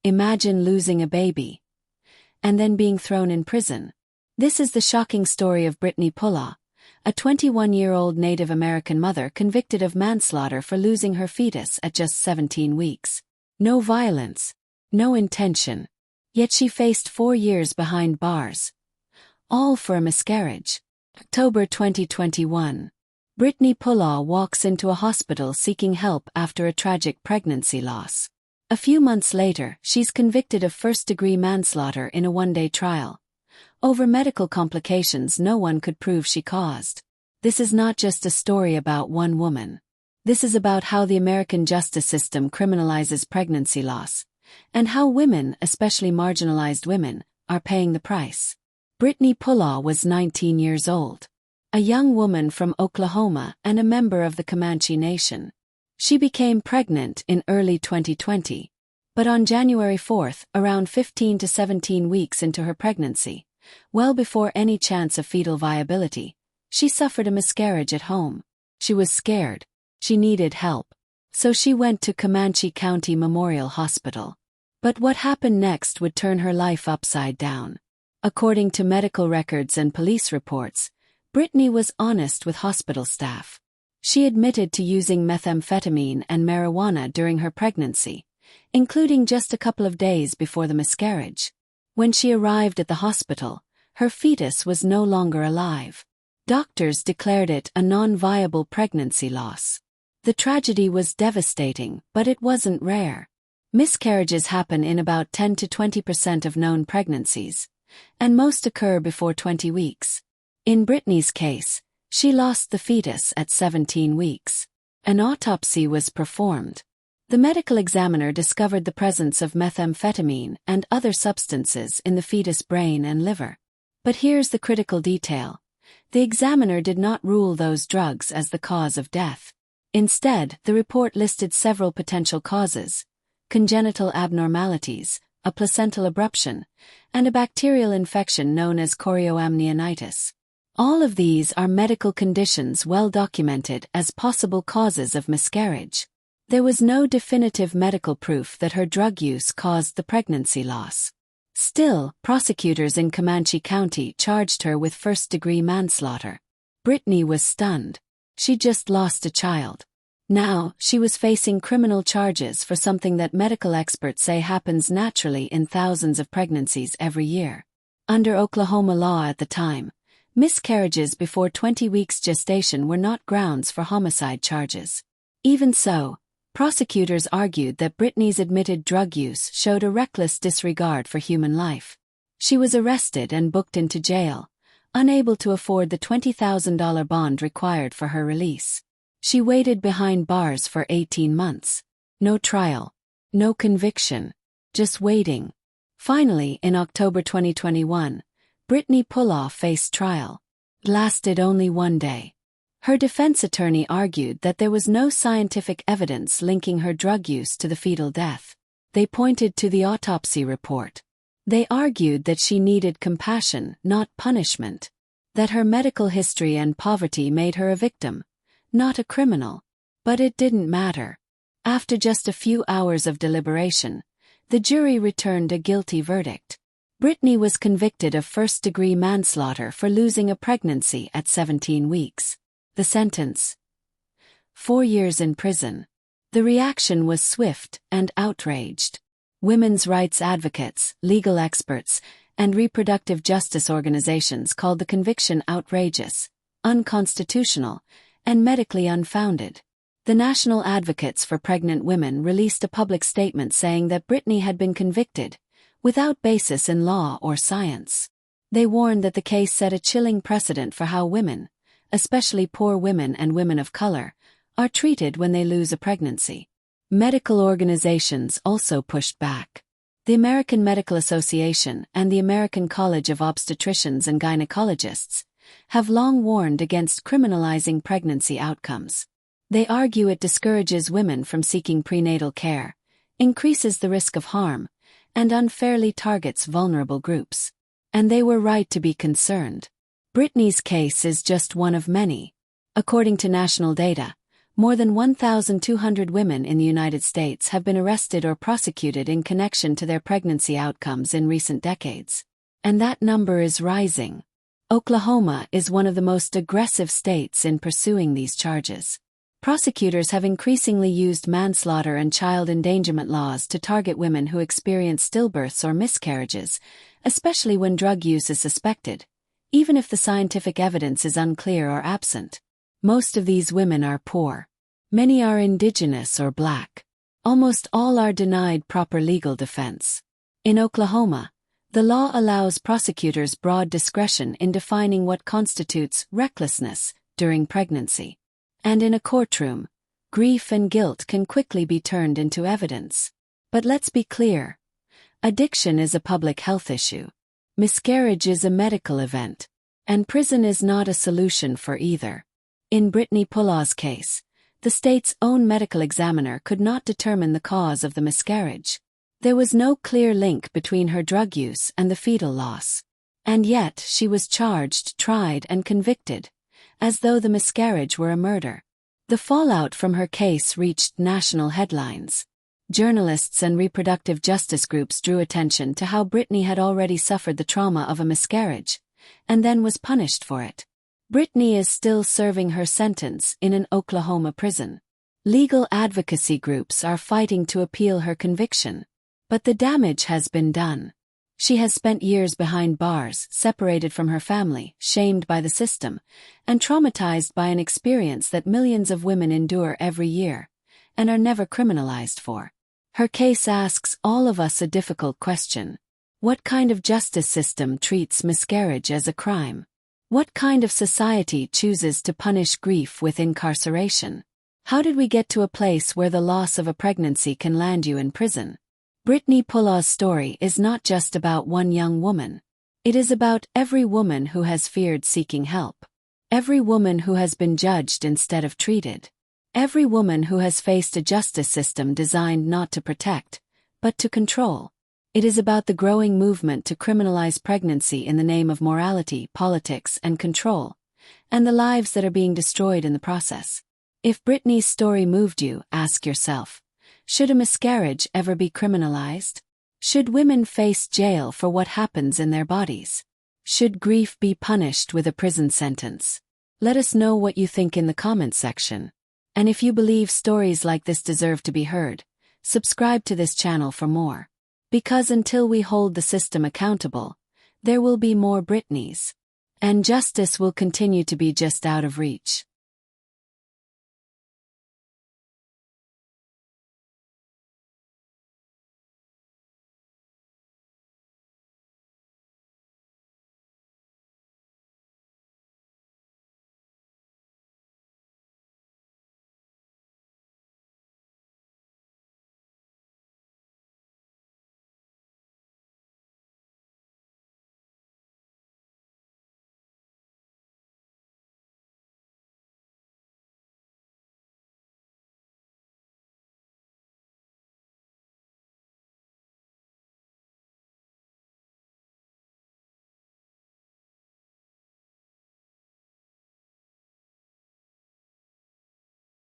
Imagine losing a baby and then being thrown in prison. This is the shocking story of Brittany Pullaw, a 21-year-old Native American mother convicted of manslaughter for losing her fetus at just 17 weeks. No violence, no intention. Yet she faced 4 years behind bars. All for a miscarriage. October 2021. Brittany Pullaw walks into a hospital seeking help after a tragic pregnancy loss. A few months later, she's convicted of first-degree manslaughter in a one-day trial. Over medical complications no one could prove she caused. This is not just a story about one woman. This is about how the American justice system criminalizes pregnancy loss, and how women, especially marginalized women, are paying the price. Brittany Pullaw was 19 years old. A young woman from Oklahoma and a member of the Comanche Nation. She became pregnant in early 2020, but on January 4, around 15 to 17 weeks into her pregnancy, well before any chance of fetal viability, she suffered a miscarriage at home. She was scared. She needed help. So she went to Comanche County Memorial Hospital. But what happened next would turn her life upside down. According to medical records and police reports, Brittany was honest with hospital staff. She admitted to using methamphetamine and marijuana during her pregnancy, including just a couple of days before the miscarriage. When she arrived at the hospital, her fetus was no longer alive. Doctors declared it a non-viable pregnancy loss. The tragedy was devastating, but it wasn't rare. Miscarriages happen in about 10 to 20% of known pregnancies, and most occur before 20 weeks. In Brittany's case, she lost the fetus at 17 weeks. An autopsy was performed. The medical examiner discovered the presence of methamphetamine and other substances in the fetus' brain and liver. But here's the critical detail. The examiner did not rule those drugs as the cause of death. Instead, the report listed several potential causes: congenital abnormalities, a placental abruption, and a bacterial infection known as chorioamnionitis. All of these are medical conditions well documented as possible causes of miscarriage. There was no definitive medical proof that her drug use caused the pregnancy loss. Still, prosecutors in Comanche County charged her with first-degree manslaughter. Brittany was stunned. She just lost a child. Now, she was facing criminal charges for something that medical experts say happens naturally in thousands of pregnancies every year. Under Oklahoma law at the time, miscarriages before 20 weeks gestation were not grounds for homicide charges. Even so, prosecutors argued that Brittany's admitted drug use showed a reckless disregard for human life. She was arrested and booked into jail, unable to afford the $20,000 bond required for her release. She waited behind bars for 18 months. No trial. No conviction. Just waiting. Finally, in October 2021, Brittany Pullaw faced trial. It lasted only 1 day. Her defense attorney argued that there was no scientific evidence linking her drug use to the fetal death. They pointed to the autopsy report. They argued that she needed compassion, not punishment. That her medical history and poverty made her a victim, not a criminal. But it didn't matter. After just a few hours of deliberation, the jury returned a guilty verdict. Brittany was convicted of first-degree manslaughter for losing a pregnancy at 17 weeks. The sentence: 4 years in prison. The reaction was swift and outraged. Women's rights advocates, legal experts, and reproductive justice organizations called the conviction outrageous, unconstitutional, and medically unfounded. The National Advocates for Pregnant Women released a public statement saying that Brittany had been convicted without basis in law or science. They warned that the case set a chilling precedent for how women, especially poor women and women of color, are treated when they lose a pregnancy. Medical organizations also pushed back. The American Medical Association and the American College of Obstetricians and Gynecologists have long warned against criminalizing pregnancy outcomes. They argue it discourages women from seeking prenatal care, increases the risk of harm, and unfairly targets vulnerable groups. And they were right to be concerned. Brittany's case is just one of many. According to national data, More than 1,200 women in the United States have been arrested or prosecuted in connection to their pregnancy outcomes in recent decades. And that number is rising. Oklahoma is one of the most aggressive states in pursuing these charges. Prosecutors have increasingly used manslaughter and child endangerment laws to target women who experience stillbirths or miscarriages, especially when drug use is suspected, even if the scientific evidence is unclear or absent. Most of these women are poor. Many are indigenous or black. Almost all are denied proper legal defense. In Oklahoma, the law allows prosecutors broad discretion in defining what constitutes recklessness during pregnancy. And in a courtroom, grief and guilt can quickly be turned into evidence. But let's be clear. Addiction is a public health issue. Miscarriage is a medical event. And prison is not a solution for either. In Brittany Pullah's case, the state's own medical examiner could not determine the cause of the miscarriage. There was no clear link between her drug use and the fetal loss. And yet she was charged, tried, and convicted, as though the miscarriage were a murder. The fallout from her case reached national headlines. Journalists and reproductive justice groups drew attention to how Brittany had already suffered the trauma of a miscarriage, and then was punished for it. Brittany is still serving her sentence in an Oklahoma prison. Legal advocacy groups are fighting to appeal her conviction. But the damage has been done. She has spent years behind bars, separated from her family, shamed by the system, and traumatized by an experience that millions of women endure every year, and are never criminalized for. Her case asks all of us a difficult question. What kind of justice system treats miscarriage as a crime? What kind of society chooses to punish grief with incarceration? How did we get to a place where the loss of a pregnancy can land you in prison? Brittany Pullah's story is not just about one young woman. It is about every woman who has feared seeking help. Every woman who has been judged instead of treated. Every woman who has faced a justice system designed not to protect, but to control. It is about the growing movement to criminalize pregnancy in the name of morality, politics, and control, and the lives that are being destroyed in the process. If Brittany's story moved you, ask yourself, should a miscarriage ever be criminalized? Should women face jail for what happens in their bodies? Should grief be punished with a prison sentence? Let us know what you think in the comments section. And if you believe stories like this deserve to be heard, subscribe to this channel for more. Because until we hold the system accountable, there will be more Britneys. And justice will continue to be just out of reach.